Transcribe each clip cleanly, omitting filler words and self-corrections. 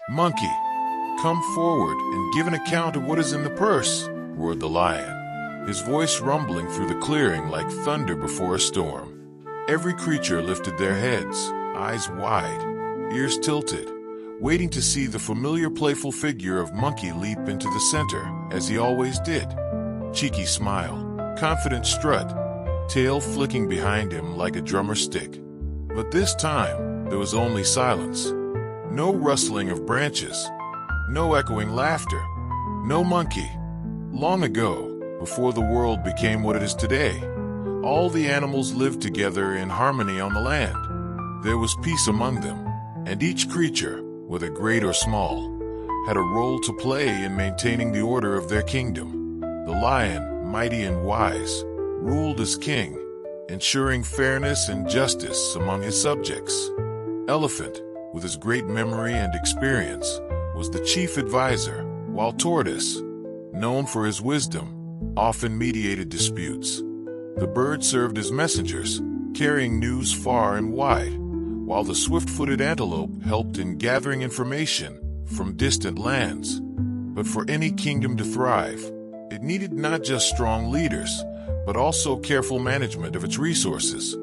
"Monkey, come forward and give an account of what is in the purse," roared the lion, his voice rumbling through the clearing like thunder before a storm. Every creature lifted their heads, eyes wide, ears tilted, waiting to see the familiar playful figure of Monkey leap into the center, as he always did. Cheeky smile, confident strut, tail flicking behind him like a drummer's stick. But this time, there was only silence. No rustling of branches, no echoing laughter, no monkey. Long ago, before the world became what it is today, all the animals lived together in harmony on the land. There was peace among them, and each creature, whether great or small, had a role to play in maintaining the order of their kingdom. The lion, mighty and wise, ruled as king, ensuring fairness and justice among his subjects. Elephant, with his great memory and experience, was the chief advisor, while Tortoise, known for his wisdom, often mediated disputes. The bird served as messengers, carrying news far and wide, while the swift-footed antelope helped in gathering information from distant lands. But for any kingdom to thrive, it needed not just strong leaders, but also careful management of its resources.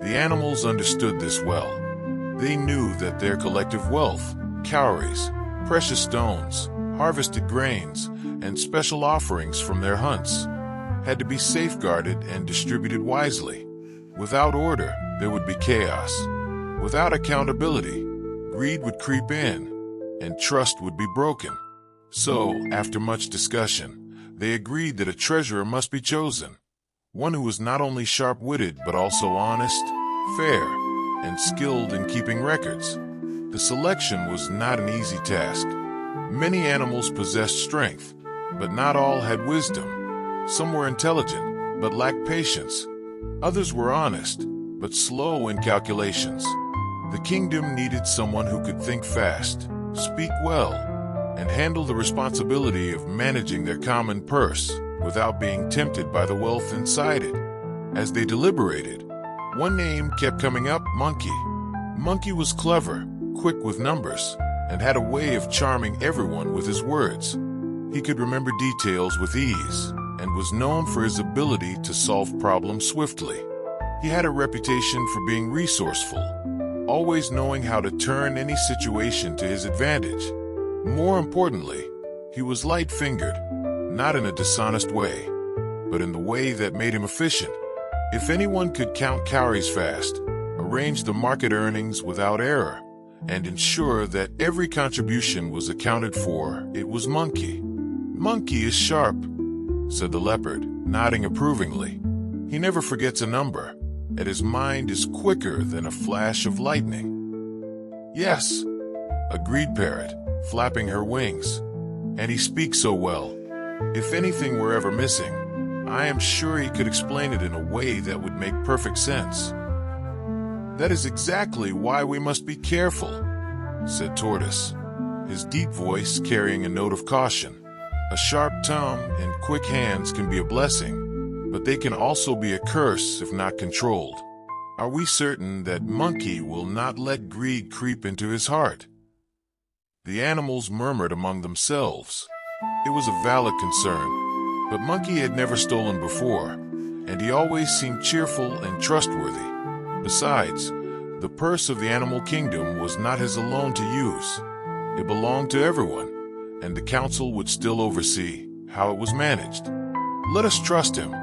The animals understood this well. They knew that their collective wealth, cowries, precious stones, harvested grains, and special offerings from their hunts had to be safeguarded and distributed wisely. Without order, there would be chaos. Without accountability, greed would creep in, and trust would be broken. So, after much discussion, they agreed that a treasurer must be chosen, one who was not only sharp-witted but also honest, fair, and skilled in keeping records. The selection was not an easy task. Many animals possessed strength, but not all had wisdom. Some were intelligent, but lacked patience. Others were honest, but slow in calculations. The kingdom needed someone who could think fast, speak well, and handle the responsibility of managing their common purse without being tempted by the wealth inside it. As they deliberated, one name kept coming up: Monkey. Monkey was clever, quick with numbers, and had a way of charming everyone with his words. He could remember details with ease, and was known for his ability to solve problems swiftly. He had a reputation for being resourceful, always knowing how to turn any situation to his advantage. More importantly, he was light-fingered, not in a dishonest way, but in the way that made him efficient. If anyone could count cowries fast, arrange the market earnings without error, and ensure that every contribution was accounted for, it was Monkey. "Monkey is sharp," said the leopard, nodding approvingly. "He never forgets a number, and his mind is quicker than a flash of lightning." "Yes," agreed Parrot, flapping her wings. "And he speaks so well. If anything were ever missing, I am sure he could explain it in a way that would make perfect sense." "That is exactly why we must be careful," said Tortoise, his deep voice carrying a note of caution. "A sharp tongue and quick hands can be a blessing, but they can also be a curse if not controlled. Are we certain that Monkey will not let greed creep into his heart?" The animals murmured among themselves. It was a valid concern, but Monkey had never stolen before, and he always seemed cheerful and trustworthy. Besides, the purse of the animal kingdom was not his alone to use. It belonged to everyone, and the council would still oversee how it was managed. "Let us trust him,"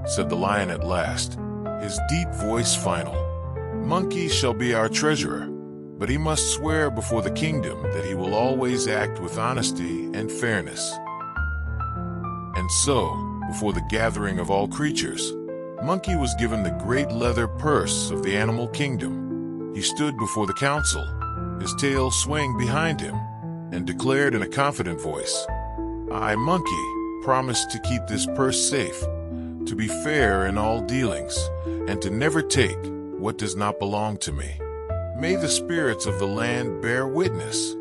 said the lion at last, his deep voice final. "Monkey shall be our treasurer, but he must swear before the kingdom that he will always act with honesty and fairness." And so, before the gathering of all creatures, Monkey was given the great leather purse of the animal kingdom. He stood before the council, his tail swaying behind him, and declared in a confident voice, "I, Monkey, promise to keep this purse safe, to be fair in all dealings, and to never take what does not belong to me. May the spirits of the land bear witness."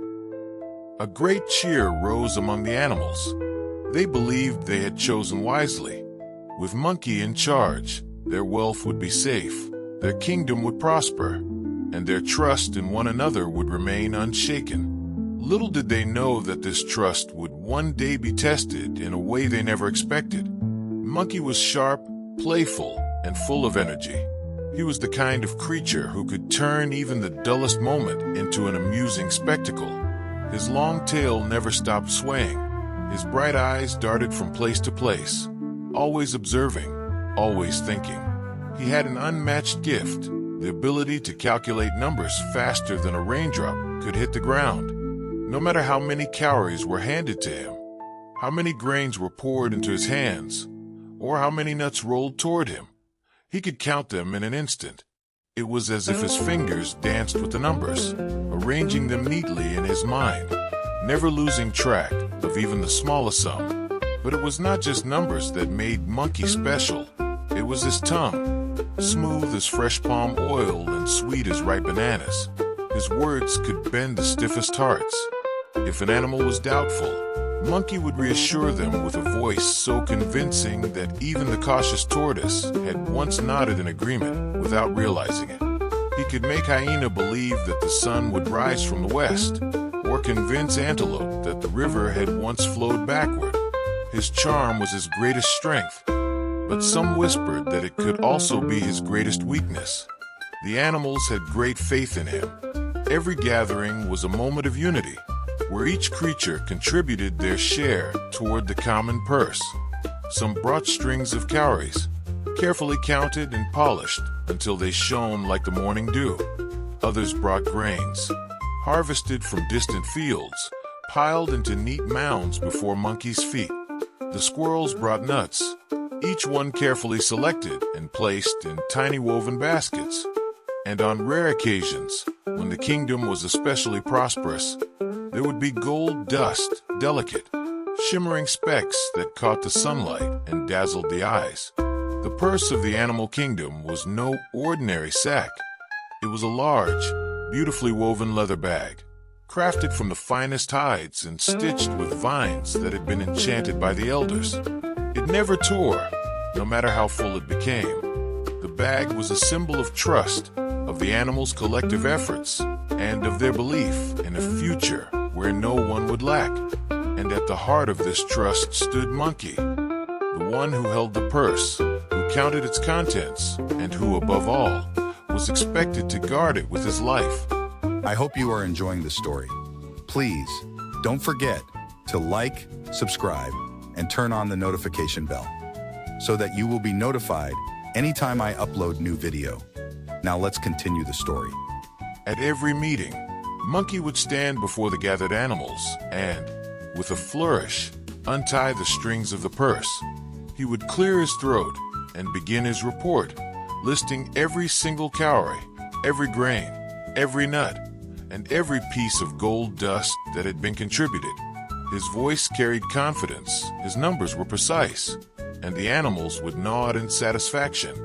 A great cheer rose among the animals. They believed they had chosen wisely. With Monkey in charge, their wealth would be safe, their kingdom would prosper, and their trust in one another would remain unshaken. Little did they know that this trust would one day be tested in a way they never expected. Monkey was sharp, playful, and full of energy. He was the kind of creature who could turn even the dullest moment into an amusing spectacle. His long tail never stopped swaying. His bright eyes darted from place to place, always observing, always thinking. He had an unmatched gift, the ability to calculate numbers faster than a raindrop could hit the ground. No matter how many cowries were handed to him, how many grains were poured into his hands, or how many nuts rolled toward him, he could count them in an instant. It was as if his fingers danced with the numbers, arranging them neatly in his mind, never losing track of even the smallest sum. But it was not just numbers that made Monkey special. It was his tongue, smooth as fresh palm oil and sweet as ripe bananas. His words could bend the stiffest hearts. If an animal was doubtful, Monkey would reassure them with a voice so convincing that even the cautious tortoise had once nodded in agreement without realizing it. He could make hyena believe that the sun would rise from the west, or convince antelope that the river had once flowed backward. His charm was his greatest strength, but some whispered that it could also be his greatest weakness. The animals had great faith in him. Every gathering was a moment of unity, where each creature contributed their share toward the common purse. Some brought strings of cowries, carefully counted and polished until they shone like the morning dew. Others brought grains, harvested from distant fields, piled into neat mounds before Monkey's feet. The squirrels brought nuts, each one carefully selected and placed in tiny woven baskets. And on rare occasions, when the kingdom was especially prosperous, there would be gold dust, delicate, shimmering specks that caught the sunlight and dazzled the eyes. The purse of the animal kingdom was no ordinary sack. It was a large, beautifully woven leather bag, crafted from the finest hides and stitched with vines that had been enchanted by the elders. It never tore, no matter how full it became. The bag was a symbol of trust, of the animals' collective efforts, and of their belief in a future where no one would lack. And at the heart of this trust stood Monkey, the one who held the purse, who counted its contents, and who, above all, was expected to guard it with his life. I hope you are enjoying the story. Please, don't forget to like, subscribe, and turn on the notification bell so that you will be notified anytime I upload new video. Now let's continue the story. At every meeting, Monkey would stand before the gathered animals and, with a flourish, untie the strings of the purse. He would clear his throat and begin his report, listing every single cowrie, every grain, every nut, and every piece of gold dust that had been contributed. His voice carried confidence, his numbers were precise, and the animals would nod in satisfaction,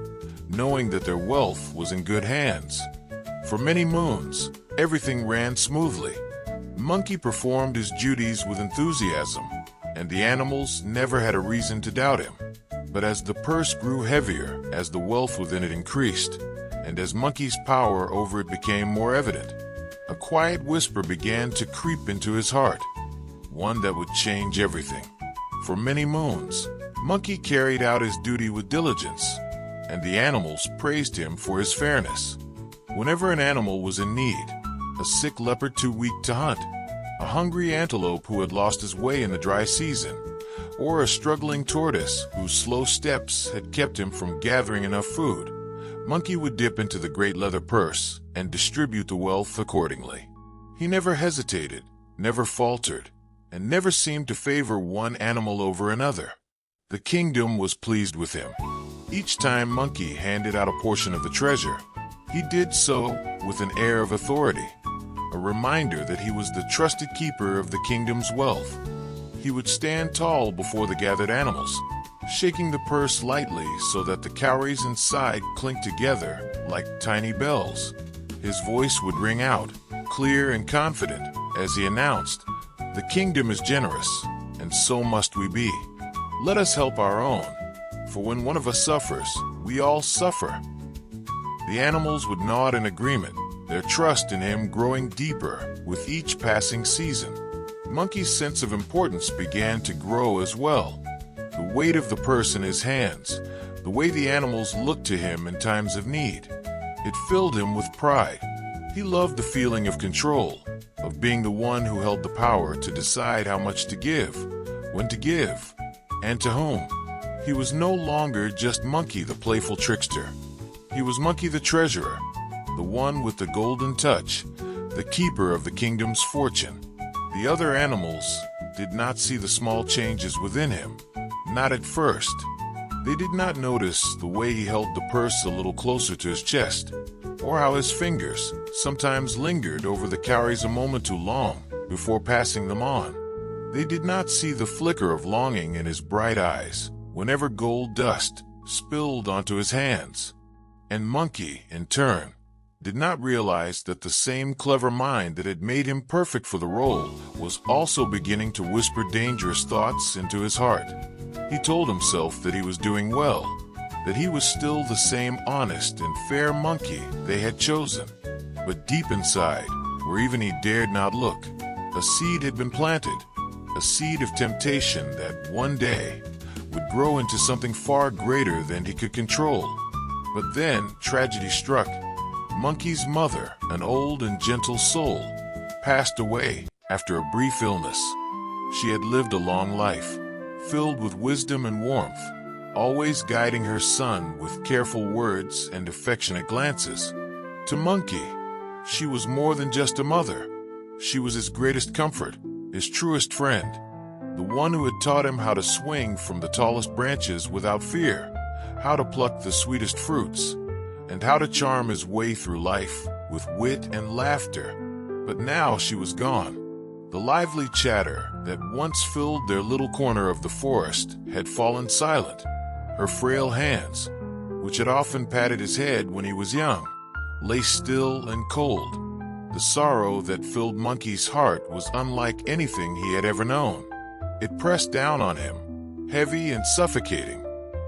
knowing that their wealth was in good hands. For many moons, everything ran smoothly. Monkey performed his duties with enthusiasm, and the animals never had a reason to doubt him. But as the purse grew heavier, as the wealth within it increased, and as Monkey's power over it became more evident, a quiet whisper began to creep into his heart, one that would change everything. For many moons, Monkey carried out his duty with diligence, and the animals praised him for his fairness. Whenever an animal was in need, a sick leopard too weak to hunt, a hungry antelope who had lost his way in the dry season, or a struggling tortoise whose slow steps had kept him from gathering enough food, Monkey would dip into the great leather purse and distribute the wealth accordingly. He never hesitated, never faltered, and never seemed to favor one animal over another. The kingdom was pleased with him. Each time Monkey handed out a portion of the treasure, he did so with an air of authority, a reminder that he was the trusted keeper of the kingdom's wealth. He would stand tall before the gathered animals, shaking the purse lightly so that the cowries inside clinked together like tiny bells. His voice would ring out, clear and confident, as he announced, "The kingdom is generous, and so must we be. Let us help our own, for when one of us suffers, we all suffer." The animals would nod in agreement, their trust in him growing deeper with each passing season. Monkey's sense of importance began to grow as well. The weight of the purse in his hands, the way the animals looked to him in times of need. It filled him with pride. He loved the feeling of control, of being the one who held the power to decide how much to give, when to give, and to whom. He was no longer just Monkey the playful trickster. He was Monkey the treasurer, the one with the golden touch, the keeper of the kingdom's fortune. The other animals did not see the small changes within him, not at first. They did not notice the way he held the purse a little closer to his chest, or how his fingers sometimes lingered over the cowries a moment too long before passing them on. They did not see the flicker of longing in his bright eyes whenever gold dust spilled onto his hands. And Monkey, in turn, did not realize that the same clever mind that had made him perfect for the role was also beginning to whisper dangerous thoughts into his heart. He told himself that he was doing well, that he was still the same honest and fair Monkey they had chosen. But deep inside, where even he dared not look, a seed had been planted, a seed of temptation that one day would grow into something far greater than he could control. But then tragedy struck. Monkey's mother, an old and gentle soul, passed away after a brief illness. She had lived a long life, filled with wisdom and warmth, always guiding her son with careful words and affectionate glances. To Monkey, she was more than just a mother. She was his greatest comfort, his truest friend, the one who had taught him how to swing from the tallest branches without fear, how to pluck the sweetest fruits, and how to charm his way through life with wit and laughter. But now she was gone. The lively chatter that once filled their little corner of the forest had fallen silent. Her frail hands, which had often patted his head when he was young, lay still and cold. The sorrow that filled Monkey's heart was unlike anything he had ever known. It pressed down on him, heavy and suffocating,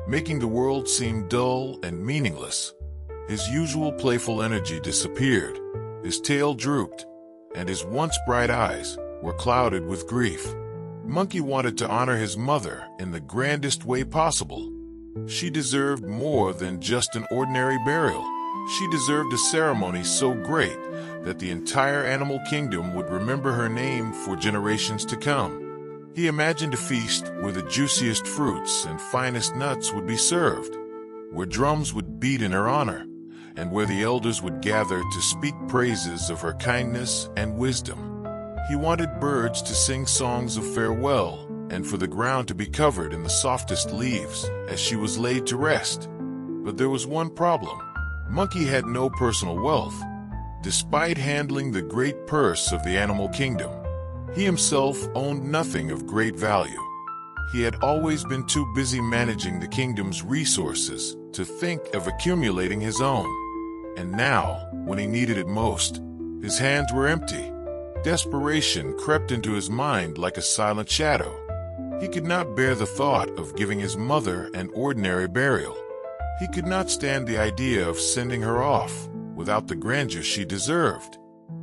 making the world seem dull and meaningless. His usual playful energy disappeared, his tail drooped, and his once bright eyes were clouded with grief. Monkey wanted to honor his mother in the grandest way possible. She deserved more than just an ordinary burial. She deserved a ceremony so great that the entire animal kingdom would remember her name for generations to come. He imagined a feast where the juiciest fruits and finest nuts would be served, where drums would beat in her honor, and where the elders would gather to speak praises of her kindness and wisdom. He wanted birds to sing songs of farewell, and for the ground to be covered in the softest leaves as she was laid to rest. But there was one problem. Monkey had no personal wealth. Despite handling the great purse of the animal kingdom, he himself owned nothing of great value. He had always been too busy managing the kingdom's resources to think of accumulating his own. And now, when he needed it most, his hands were empty. Desperation crept into his mind like a silent shadow. He could not bear the thought of giving his mother an ordinary burial. He could not stand the idea of sending her off without the grandeur she deserved.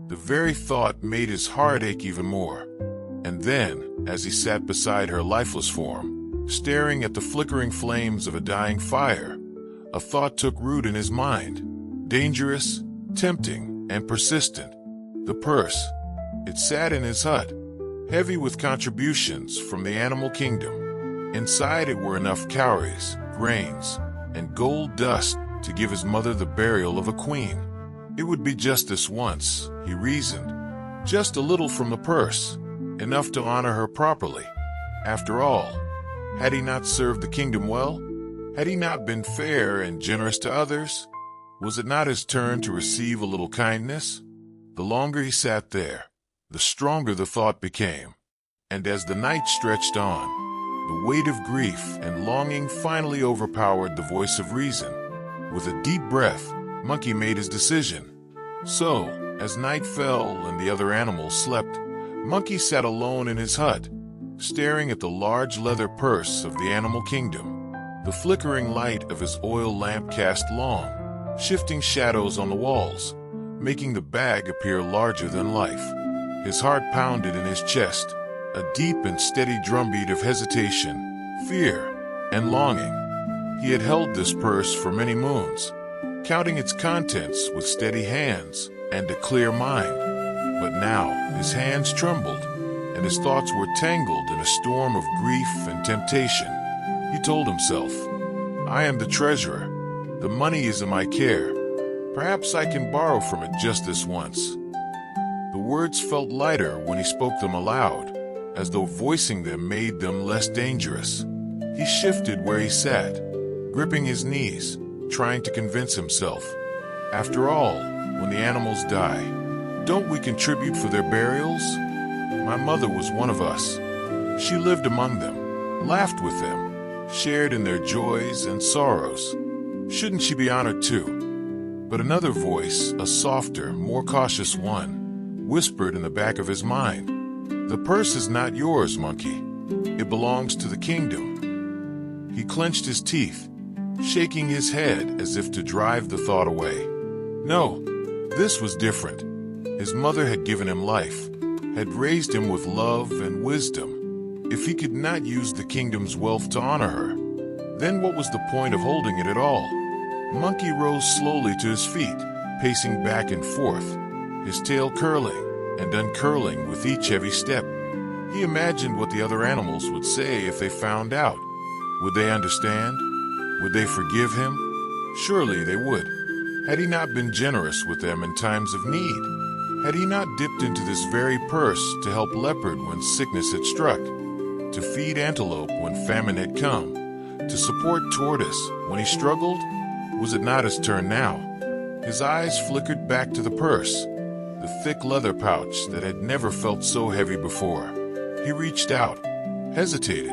The very thought made his heart ache even more. And then, as he sat beside her lifeless form, staring at the flickering flames of a dying fire, a thought took root in his mind. Dangerous, tempting, and persistent. The purse. It sat in his hut, heavy with contributions from the animal kingdom. Inside it were enough cowries, grains, and gold dust to give his mother the burial of a queen. It would be just this once, he reasoned. Just a little from the purse, enough to honor her properly. After all, had he not served the kingdom well? Had he not been fair and generous to others? Was it not his turn to receive a little kindness? The longer he sat there, the stronger the thought became. And as the night stretched on, the weight of grief and longing finally overpowered the voice of reason. With a deep breath, Monkey made his decision. So, as night fell and the other animals slept, Monkey sat alone in his hut, staring at the large leather purse of the animal kingdom. The flickering light of his oil lamp cast long, shifting shadows on the walls, making the bag appear larger than life. His heart pounded in his chest, a deep and steady drumbeat of hesitation, fear, and longing. He had held this purse for many moons, counting its contents with steady hands and a clear mind. But now his hands trembled, and his thoughts were tangled in a storm of grief and temptation. He told himself, "I am the treasurer. The money is in my care. Perhaps I can borrow from it just this once." The words felt lighter when he spoke them aloud, as though voicing them made them less dangerous. He shifted where he sat, gripping his knees, trying to convince himself. After all, when the animals die, don't we contribute for their burials? My mother was one of us. She lived among them, laughed with them, shared in their joys and sorrows. Shouldn't she be honored too? But another voice, a softer, more cautious one, whispered in the back of his mind, "The purse is not yours, monkey. It belongs to the kingdom." He clenched his teeth, shaking his head as if to drive the thought away. No, this was different. His mother had given him life, had raised him with love and wisdom. If he could not use the kingdom's wealth to honor her, then what was the point of holding it at all? Monkey rose slowly to his feet, pacing back and forth, his tail curling and uncurling with each heavy step. He imagined what the other animals would say if they found out. Would they understand? Would they forgive him? Surely they would. Had he not been generous with them in times of need? Had he not dipped into this very purse to help leopard when sickness had struck, to feed antelope when famine had come, to support tortoise when he struggled? Was it not his turn now? His eyes flickered back to the purse, the thick leather pouch that had never felt so heavy before. He reached out, hesitated,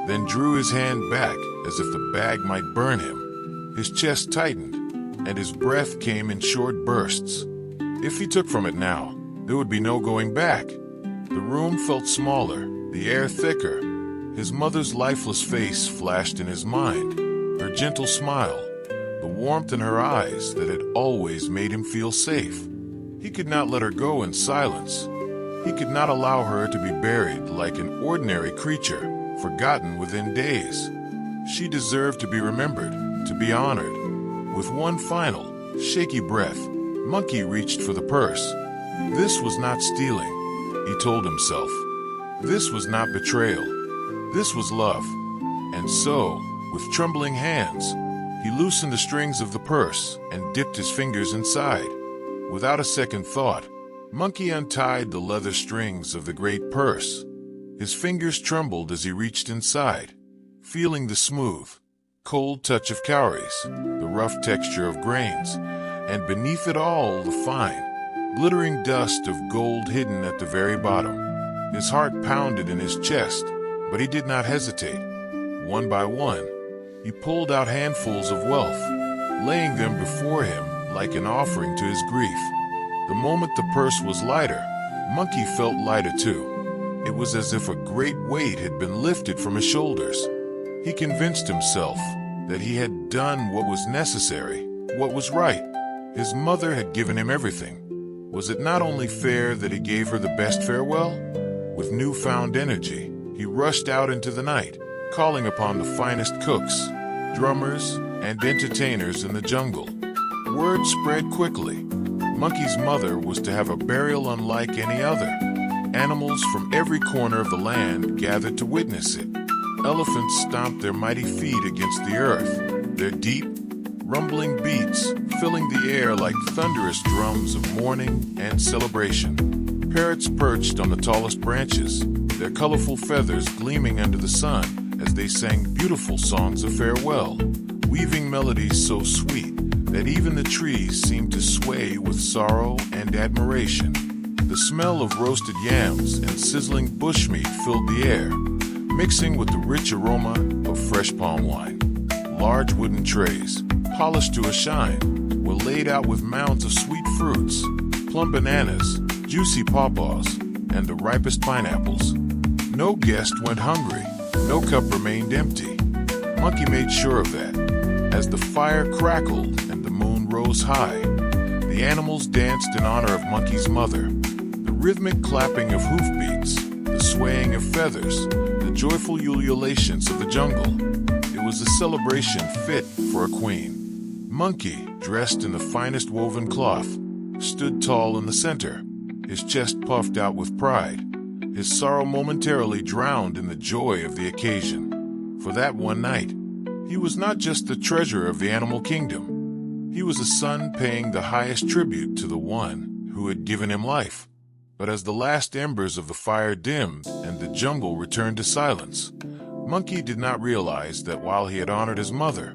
then drew his hand back as if the bag might burn him. His chest tightened, and his breath came in short bursts. If he took from it now, there would be no going back. The room felt smaller, the air thicker. His mother's lifeless face flashed in his mind, her gentle smile, the warmth in her eyes that had always made him feel safe. He could not let her go in silence. He could not allow her to be buried like an ordinary creature, forgotten within days. She deserved to be remembered, to be honored. With one final, shaky breath, Monkey reached for the purse. This was not stealing, he told himself. This was not betrayal. This was love. And so, with trembling hands, he loosened the strings of the purse and dipped his fingers inside. Without a second thought, Monkey untied the leather strings of the great purse. His fingers trembled as he reached inside, feeling the smooth, cold touch of cowries, the rough texture of grains, and beneath it all the fine, glittering dust of gold hidden at the very bottom. His heart pounded in his chest, but he did not hesitate. One by one, he pulled out handfuls of wealth, laying them before him like an offering to his grief. The moment the purse was lighter, Monkey felt lighter too. It was as if a great weight had been lifted from his shoulders. He convinced himself that he had done what was necessary, what was right. His mother had given him everything. Was it not only fair that he gave her the best farewell? With newfound energy, he rushed out into the night, calling upon the finest cooks, drummers, and entertainers in the jungle. Word spread quickly. Monkey's mother was to have a burial unlike any other. Animals from every corner of the land gathered to witness it. Elephants stomped their mighty feet against the earth, their deep, rumbling beats filling the air like thunderous drums of mourning and celebration. Parrots perched on the tallest branches, their colorful feathers gleaming under the sun as they sang beautiful songs of farewell, weaving melodies so sweet that even the trees seemed to sway with sorrow and admiration. The smell of roasted yams and sizzling bushmeat filled the air, mixing with the rich aroma of fresh palm wine. Large wooden trays, polished to a shine, were laid out with mounds of sweet fruits, plum bananas, juicy pawpaws, and the ripest pineapples. No guest went hungry, no cup remained empty. Monkey made sure of that. As the fire crackled and the moon rose high, the The animals danced in honor of Monkey's mother. The rhythmic clapping of hoofbeats, the swaying of feathers, the joyful ululations of the jungle. It was a celebration fit for a queen. Monkey, dressed in the finest woven cloth, stood tall in the center, his chest puffed out with pride, his sorrow momentarily drowned in the joy of the occasion. For that one night, he was not just the treasure of the animal kingdom. He was a son paying the highest tribute to the one who had given him life. But as the last embers of the fire dimmed and the jungle returned to silence, Monkey did not realize that while he had honored his mother,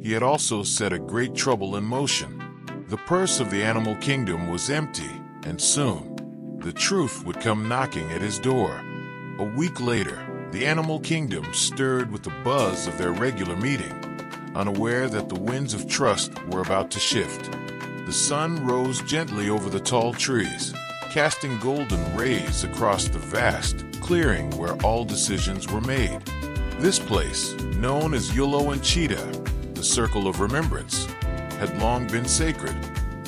he had also set a great trouble in motion. The purse of the animal kingdom was empty, and soon, the truth would come knocking at his door. A week later, the animal kingdom stirred with the buzz of their regular meeting, unaware that the winds of trust were about to shift. The sun rose gently over the tall trees, casting golden rays across the vast clearing where all decisions were made. This place, known as Leone, the Circle of Remembrance, had long been sacred.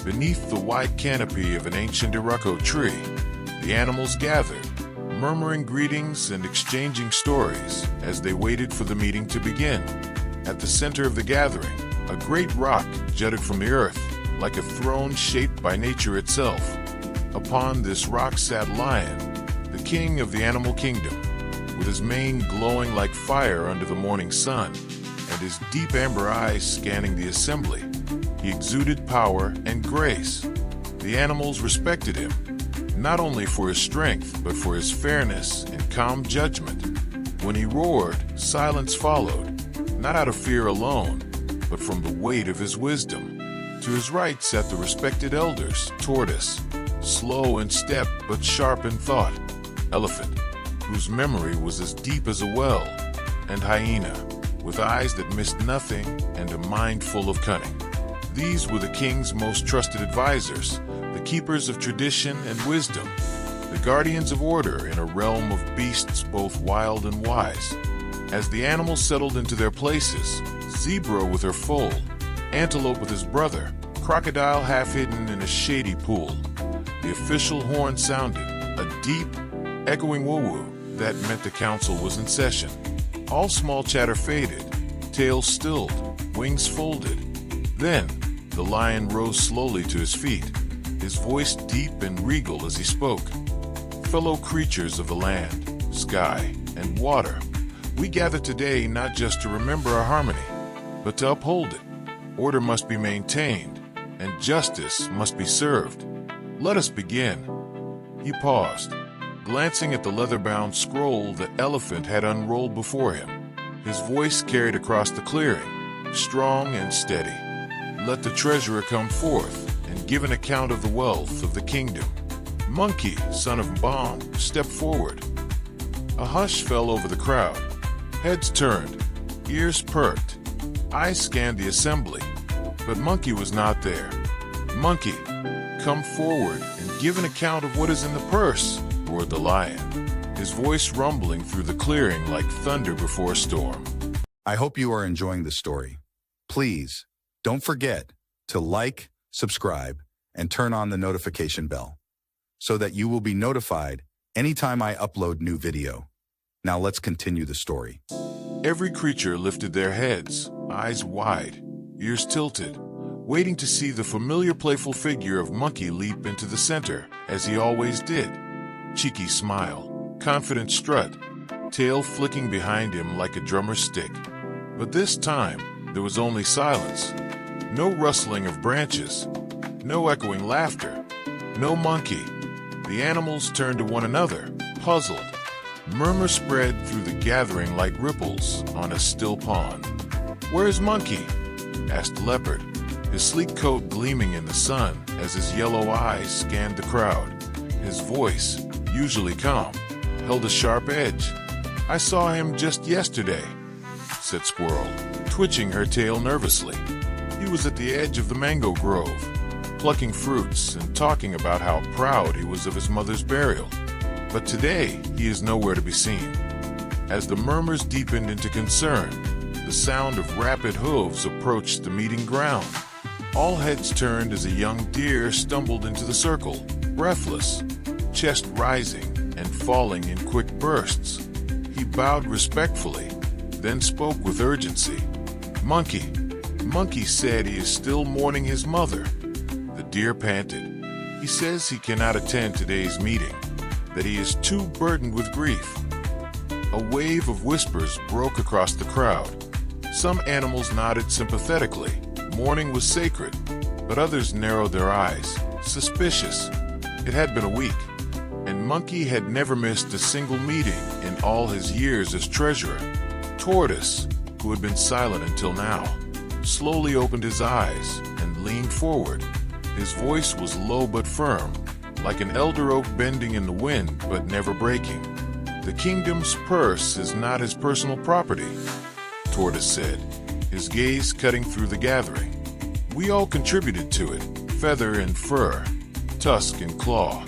Beneath the white canopy of an ancient Iroko tree, the animals gathered, murmuring greetings and exchanging stories as they waited for the meeting to begin. At the center of the gathering, a great rock jutted from the earth, like a throne shaped by nature itself. Upon this rock sat Lion, the king of the animal kingdom, with his mane glowing like fire under the morning sun, and his deep amber eyes scanning the assembly. He exuded power and grace. The animals respected him, not only for his strength, but for his fairness and calm judgment. When he roared, silence followed, not out of fear alone, but from the weight of his wisdom. To his right sat the respected elders, Tortoise, slow in step but sharp in thought, Elephant, whose memory was as deep as a well, and Hyena, with eyes that missed nothing and a mind full of cunning. These were the king's most trusted advisors, the keepers of tradition and wisdom, the guardians of order in a realm of beasts both wild and wise. As the animals settled into their places, zebra with her foal, antelope with his brother, crocodile half hidden in a shady pool, the official horn sounded, a deep, echoing woo-woo that meant the council was in session. All small chatter faded, tails stilled, wings folded. Then, the lion rose slowly to his feet, his voice deep and regal as he spoke. Fellow creatures of the land, sky, and water, we gather today not just to remember our harmony, but to uphold it. Order must be maintained, and justice must be served. Let us begin. He paused, glancing at the leather-bound scroll that Elephant had unrolled before him. His voice carried across the clearing, strong and steady. Let the treasurer come forth and give an account of the wealth of the kingdom. Monkey, son of Baum, stepped forward. A hush fell over the crowd. Heads turned, ears perked, eyes scanned the assembly. But Monkey was not there. Monkey, come forward and give an account of what is in the purse, roared the lion, his voice rumbling through the clearing like thunder before a storm. I hope you are enjoying the story. Please, don't forget to like, subscribe, and turn on the notification bell so that you will be notified anytime I upload new video. Now let's continue the story. Every creature lifted their heads, eyes wide, ears tilted, waiting to see the familiar playful figure of Monkey leap into the center, as he always did. Cheeky smile, confident strut, tail flicking behind him like a drummer's stick. But this time, there was only silence. No rustling of branches, no echoing laughter, no Monkey. The animals turned to one another, puzzled. Murmur spread through the gathering like ripples on a still pond. "Where's Monkey?" asked Leopard, his sleek coat gleaming in the sun as his yellow eyes scanned the crowd. His voice, usually calm, held a sharp edge. "I saw him just yesterday," said Squirrel, twitching her tail nervously. "He was at the edge of the mango grove, plucking fruits and talking about how proud he was of his mother's burial. But today, he is nowhere to be seen." As the murmurs deepened into concern, the sound of rapid hooves approached the meeting ground. All heads turned as a young deer stumbled into the circle, breathless, chest rising and falling in quick bursts. He bowed respectfully, then spoke with urgency. "Monkey." Monkey said he is still mourning his mother. The deer panted. "He says he cannot attend today's meeting, that he is too burdened with grief." A wave of whispers broke across the crowd. Some animals nodded sympathetically. Mourning was sacred, but others narrowed their eyes, suspicious. It had been a week, and Monkey had never missed a single meeting in all his years as treasurer. Tortoise, who had been silent until now, slowly opened his eyes and leaned forward. His voice was low but firm, like an elder oak bending in the wind but never breaking. "The kingdom's purse is not his personal property," Tortoise said, his gaze cutting through the gathering. "We all contributed to it, feather and fur, tusk and claw.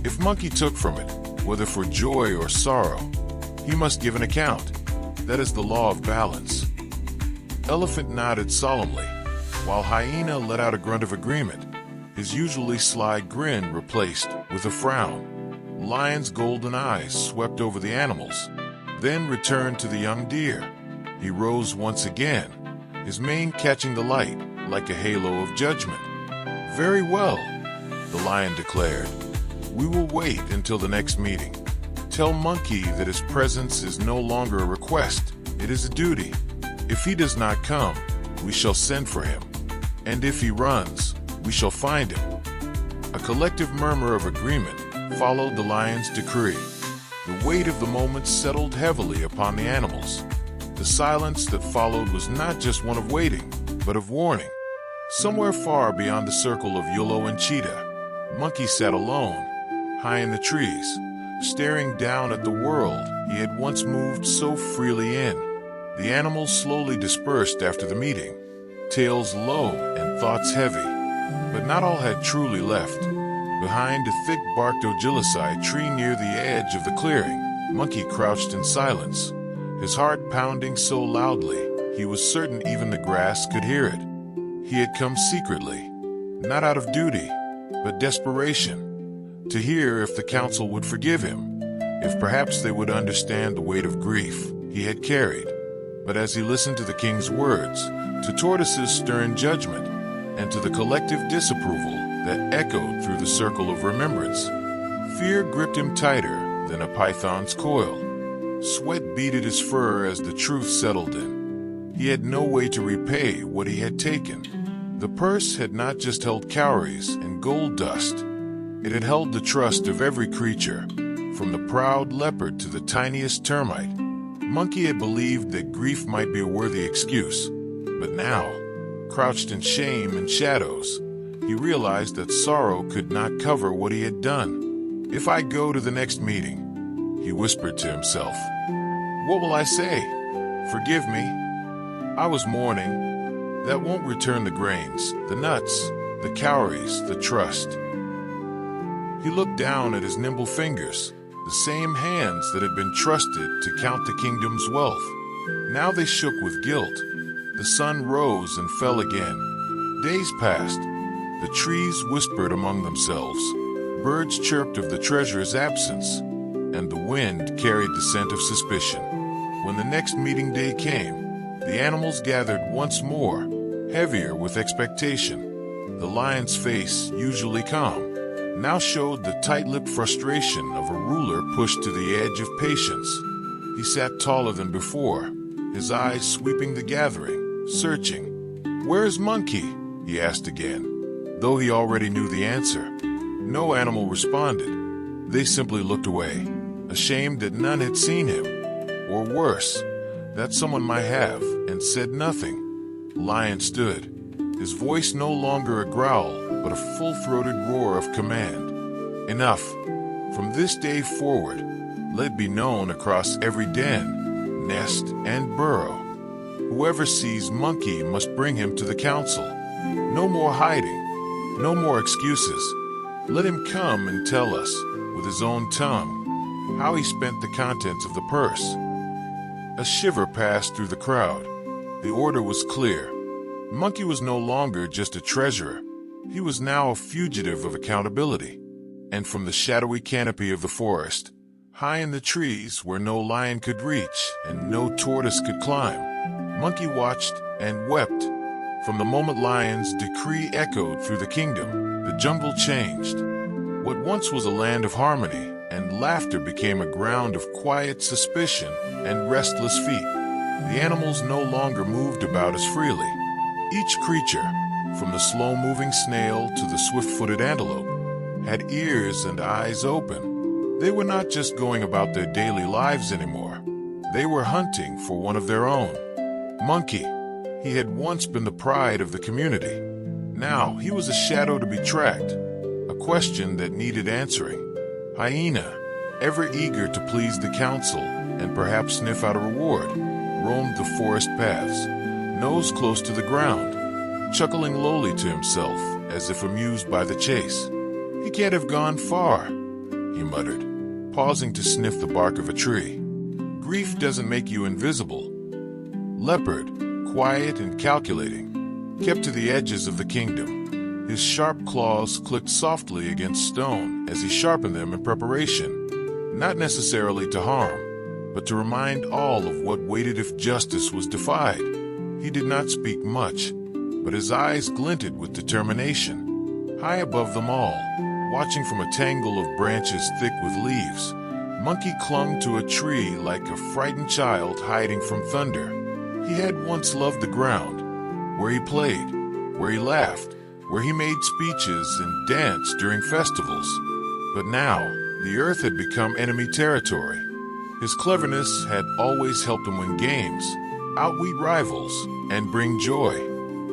If Monkey took from it, whether for joy or sorrow, he must give an account. That is the law of balance." Elephant nodded solemnly, while Hyena let out a grunt of agreement, his usually sly grin replaced with a frown. Lion's golden eyes swept over the animals, then returned to the young deer. He rose once again, his mane catching the light like a halo of judgment. "Very well," the lion declared. "We will wait until the next meeting. Tell Monkey that his presence is no longer a request, it is a duty. If he does not come, we shall send for him. And if he runs, we shall find him." A collective murmur of agreement followed the lion's decree. The weight of the moment settled heavily upon the animals. The silence that followed was not just one of waiting, but of warning. Somewhere far beyond the circle of Yolo and Cheetah, Monkey sat alone, high in the trees, staring down at the world he had once moved so freely in. The animals slowly dispersed after the meeting, tails low and thoughts heavy. But not all had truly left. Behind a thick-barked ogilicide tree near the edge of the clearing, Monkey crouched in silence, his heart pounding so loudly he was certain even the grass could hear it. He had come secretly, not out of duty, but desperation, to hear if the council would forgive him, if perhaps they would understand the weight of grief he had carried. But as he listened to the king's words, to Tortoise's stern judgment, and to the collective disapproval that echoed through the circle of remembrance, fear gripped him tighter than a python's coil. Sweat beaded his fur as the truth settled in. He had no way to repay what he had taken. The purse had not just held cowries and gold dust. It had held the trust of every creature, from the proud leopard to the tiniest termite. Monkey had believed that grief might be a worthy excuse, but now, crouched in shame and shadows, he realized that sorrow could not cover what he had done. "If I go to the next meeting," he whispered to himself, "what will I say? Forgive me. I was mourning. That won't return the grains, the nuts, the cowries, the trust." He looked down at his nimble fingers, the same hands that had been trusted to count the kingdom's wealth. Now they shook with guilt. The sun rose and fell again. Days passed. The trees whispered among themselves. Birds chirped of the treasurer's absence, and the wind carried the scent of suspicion. When the next meeting day came, the animals gathered once more, heavier with expectation. The lion's face, usually calm, now showed the tight-lipped frustration of a ruler pushed to the edge of patience. He sat taller than before, his eyes sweeping the gathering, searching. "Where's Monkey?" he asked again, though he already knew the answer. No animal responded. They simply looked away, ashamed that none had seen him, or worse, that someone might have, and said nothing. Lion stood, his voice no longer a growl, but a full-throated roar of command. "Enough. From this day forward, let it be known across every den, nest, and burrow. Whoever sees Monkey must bring him to the council. No more hiding, no more excuses. Let him come and tell us, with his own tongue, how he spent the contents of the purse." A shiver passed through the crowd. The order was clear. Monkey was no longer just a treasurer. He was now a fugitive of accountability. And from the shadowy canopy of the forest, high in the trees where no lion could reach and no tortoise could climb, Monkey watched and wept. From the moment lion's decree echoed through the kingdom, the jungle changed. What once was a land of harmony and laughter became a ground of quiet suspicion and restless feet. The animals no longer moved about as freely. Each creature, from the slow-moving snail to the swift-footed antelope, had ears and eyes open. They were not just going about their daily lives anymore. They were hunting for one of their own. Monkey. He had once been the pride of the community. Now he was a shadow to be tracked, a question that needed answering. Hyena, ever eager to please the council and perhaps sniff out a reward, roamed the forest paths, nose close to the ground, chuckling lowly to himself as if amused by the chase. He can't have gone far, he muttered, pausing to sniff the bark of a tree. Grief doesn't make you invisible. Leopard, quiet and calculating, kept to the edges of the kingdom. His sharp claws clicked softly against stone as he sharpened them in preparation, not necessarily to harm, but to remind all of what waited if justice was defied. He did not speak much, but his eyes glinted with determination. High above them all, watching from a tangle of branches thick with leaves, Monkey clung to a tree like a frightened child hiding from thunder. He had once loved the ground, where he played, where he laughed, where he made speeches and danced during festivals. But now, the earth had become enemy territory. His cleverness had always helped him win games, outweed rivals, and bring joy.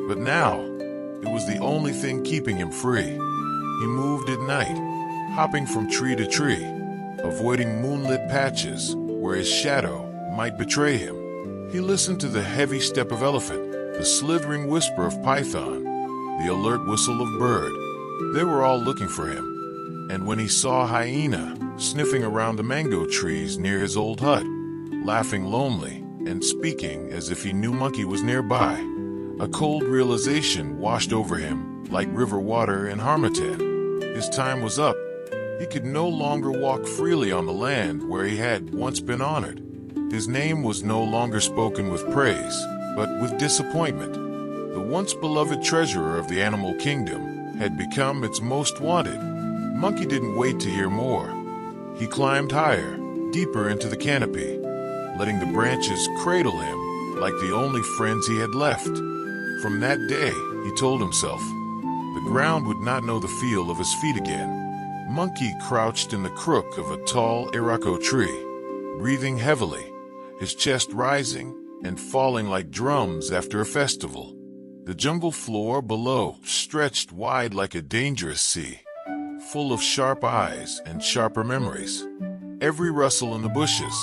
But now, it was the only thing keeping him free. He moved at night, hopping from tree to tree, avoiding moonlit patches where his shadow might betray him. He listened to the heavy step of elephant, the slithering whisper of python, the alert whistle of bird. They were all looking for him. And when he saw hyena sniffing around the mango trees near his old hut, laughing lonely and speaking as if he knew Monkey was nearby, a cold realization washed over him like river water in Harmattan. His time was up. He could no longer walk freely on the land where he had once been honored. His name was no longer spoken with praise, but with disappointment. The once beloved treasurer of the animal kingdom had become its most wanted. Monkey didn't wait to hear more. He climbed higher, deeper into the canopy, letting the branches cradle him like the only friends he had left. From that day, he told himself, the ground would not know the feel of his feet again. Monkey crouched in the crook of a tall Irako tree, breathing heavily, his chest rising and falling like drums after a festival. The jungle floor below stretched wide like a dangerous sea, full of sharp eyes and sharper memories. Every rustle in the bushes,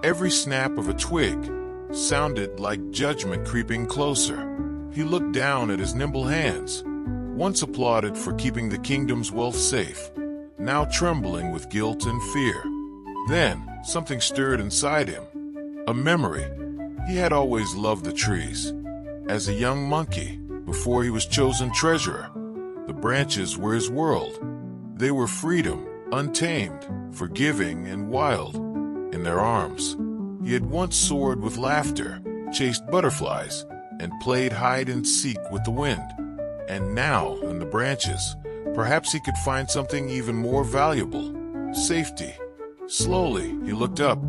every snap of a twig, sounded like judgment creeping closer. He looked down at his nimble hands, once applauded for keeping the kingdom's wealth safe, now trembling with guilt and fear. Then, something stirred inside him. A memory. He had always loved the trees. As a young monkey, before he was chosen treasurer, the branches were his world. They were freedom, untamed, forgiving, and wild. In their arms, he had once soared with laughter, chased butterflies, and played hide and seek with the wind. And now, in the branches, perhaps he could find something even more valuable: safety. Slowly, he looked up.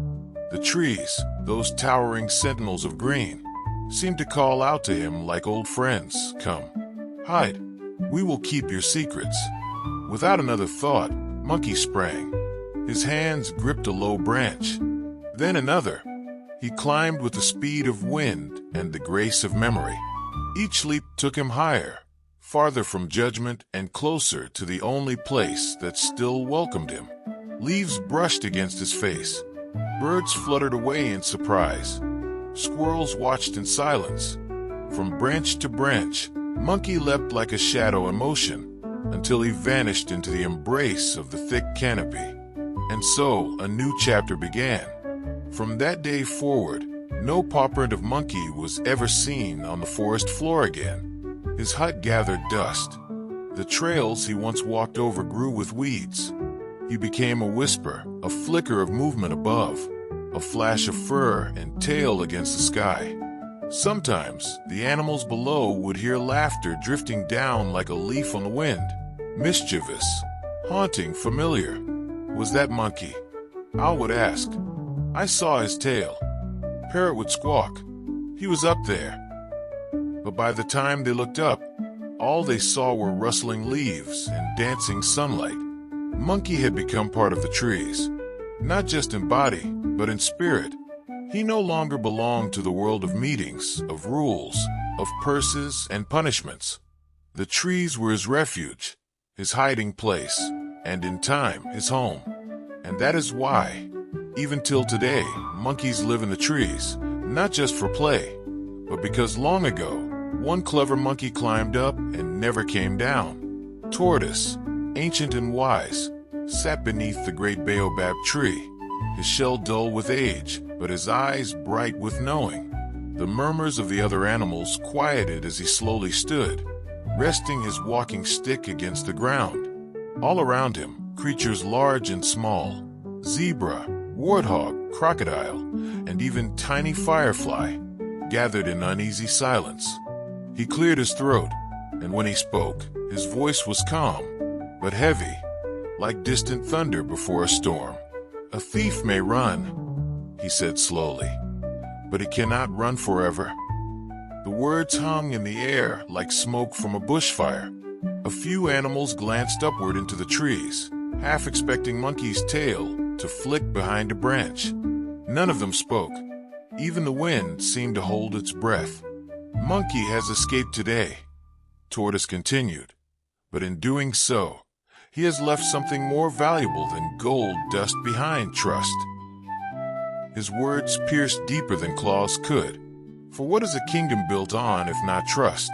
The trees, those towering sentinels of green, seemed to call out to him like old friends. Come, hide. We will keep your secrets. Without another thought, Monkey sprang. His hands gripped a low branch, then another. He climbed with the speed of wind and the grace of memory. Each leap took him higher, farther from judgment and closer to the only place that still welcomed him. Leaves brushed against his face. Birds fluttered away in surprise. Squirrels watched in silence. From branch to branch, Monkey leapt like a shadow in motion, until he vanished into the embrace of the thick canopy. And so a new chapter began. From that day forward, no paw print of Monkey was ever seen on the forest floor again. His hut gathered dust. The trails he once walked over grew with weeds. He became a whisper, a flicker of movement above, a flash of fur and tail against the sky. Sometimes, the animals below would hear laughter drifting down like a leaf on the wind. Mischievous, haunting, familiar. Was that monkey? Owl would ask. I saw his tail. Parrot would squawk. He was up there. But by the time they looked up, all they saw were rustling leaves and dancing sunlight. Monkey had become part of the trees, not just in body, but in spirit. He no longer belonged to the world of meetings, of rules, of purses and punishments. The trees were his refuge, his hiding place, and in time, his home. And that is why, even till today, monkeys live in the trees, not just for play, but because long ago, one clever monkey climbed up and never came down. Tortoise, ancient and wise, sat beneath the great baobab tree, his shell dull with age, but his eyes bright with knowing. The murmurs of the other animals quieted as he slowly stood, resting his walking stick against the ground. All around him, creatures large and small, zebra, warthog, crocodile, and even tiny firefly, gathered in uneasy silence. He cleared his throat, and when he spoke, his voice was calm, but heavy, like distant thunder before a storm. A thief may run, he said slowly, but he cannot run forever. The words hung in the air like smoke from a bushfire. A few animals glanced upward into the trees, half expecting Monkey's tail to flick behind a branch. None of them spoke. Even the wind seemed to hold its breath. Monkey has escaped today, Tortoise continued, but in doing so, he has left something more valuable than gold dust behind. Trust. His words pierced deeper than claws could. For what is a kingdom built on if not trust?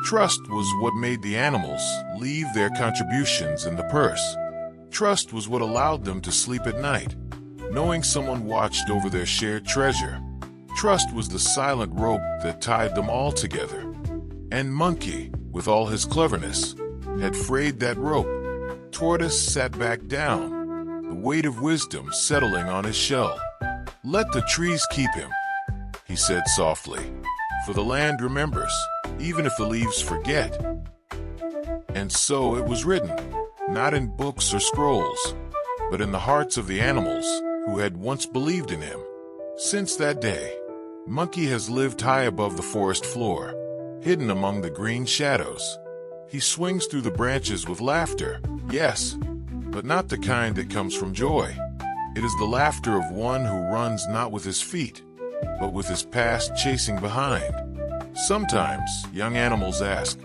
Trust was what made the animals leave their contributions in the purse. Trust was what allowed them to sleep at night, knowing someone watched over their shared treasure. Trust was the silent rope that tied them all together. And Monkey, with all his cleverness, had frayed that rope. Tortoise sat back down, the weight of wisdom settling on his shell. Let the trees keep him, he said softly, for the land remembers, even if the leaves forget. And so it was written, not in books or scrolls, but in the hearts of the animals who had once believed in him. Since that day, Monkey has lived high above the forest floor, hidden among the green shadows. He swings through the branches with laughter, yes, but not the kind that comes from joy. It is the laughter of one who runs not with his feet, but with his past chasing behind. Sometimes young animals ask,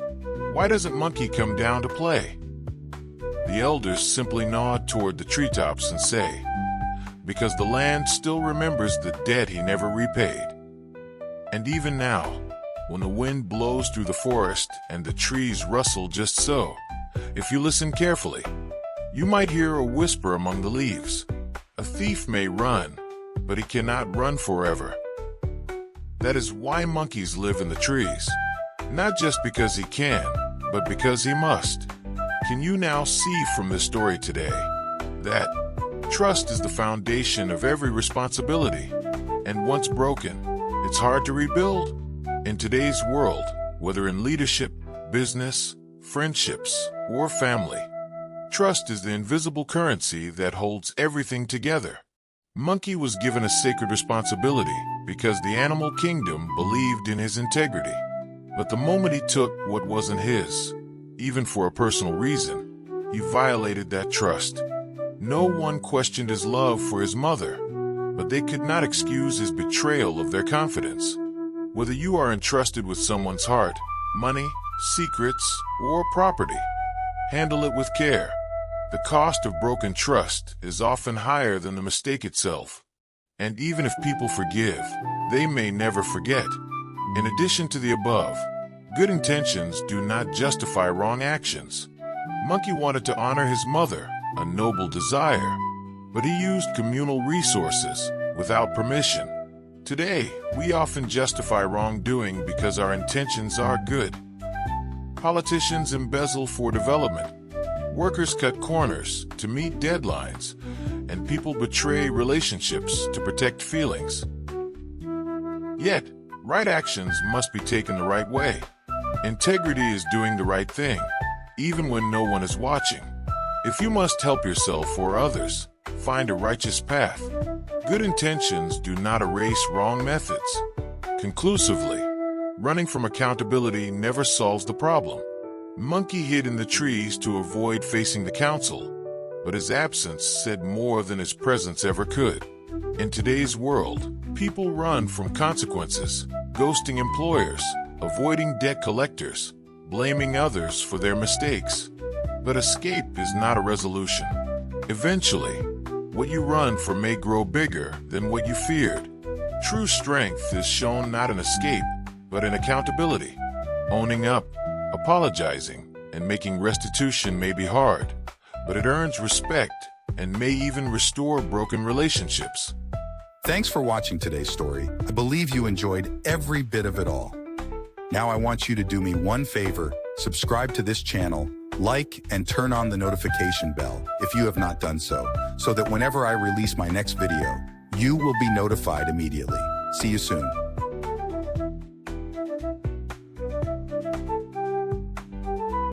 why doesn't Monkey come down to play? The elders simply nod toward the treetops and say, because the land still remembers the debt he never repaid. And even now, when the wind blows through the forest and the trees rustle just so, if you listen carefully, you might hear a whisper among the leaves. A thief may run, but he cannot run forever. That is why monkeys live in the trees, not just because he can, but because he must. Can you now see from this story today that trust is the foundation of every responsibility, and once broken, it's hard to rebuild? In today's world, whether in leadership, business, friendships, or family, trust is the invisible currency that holds everything together. Monkey was given a sacred responsibility because the animal kingdom believed in his integrity. But the moment he took what wasn't his, even for a personal reason, he violated that trust. No one questioned his love for his mother, but they could not excuse his betrayal of their confidence. Whether you are entrusted with someone's heart, money, secrets, or property, handle it with care. The cost of broken trust is often higher than the mistake itself. And even if people forgive, they may never forget. In addition to the above, good intentions do not justify wrong actions. Monkey wanted to honor his mother, a noble desire, but he used communal resources without permission. Today, we often justify wrongdoing because our intentions are good. Politicians embezzle for development. Workers cut corners to meet deadlines, and people betray relationships to protect feelings. Yet, right actions must be taken the right way. Integrity is doing the right thing, even when no one is watching. If you must help yourself or others, find a righteous path. Good intentions do not erase wrong methods. Conclusively, running from accountability never solves the problem. Monkey hid in the trees to avoid facing the council, but his absence said more than his presence ever could. In today's world, people run from consequences, ghosting employers, avoiding debt collectors, blaming others for their mistakes. But escape is not a resolution. Eventually, what you run from may grow bigger than what you feared. True strength is shown not in escape, but in accountability. Owning up, apologizing, and making restitution may be hard, but it earns respect and may even restore broken relationships. Thanks for watching today's story. I believe you enjoyed every bit of it all. Now I want you to do me one favor, subscribe to this channel, like and turn on the notification bell if you have not done so that whenever I release my next video, you will be notified immediately. See you soon.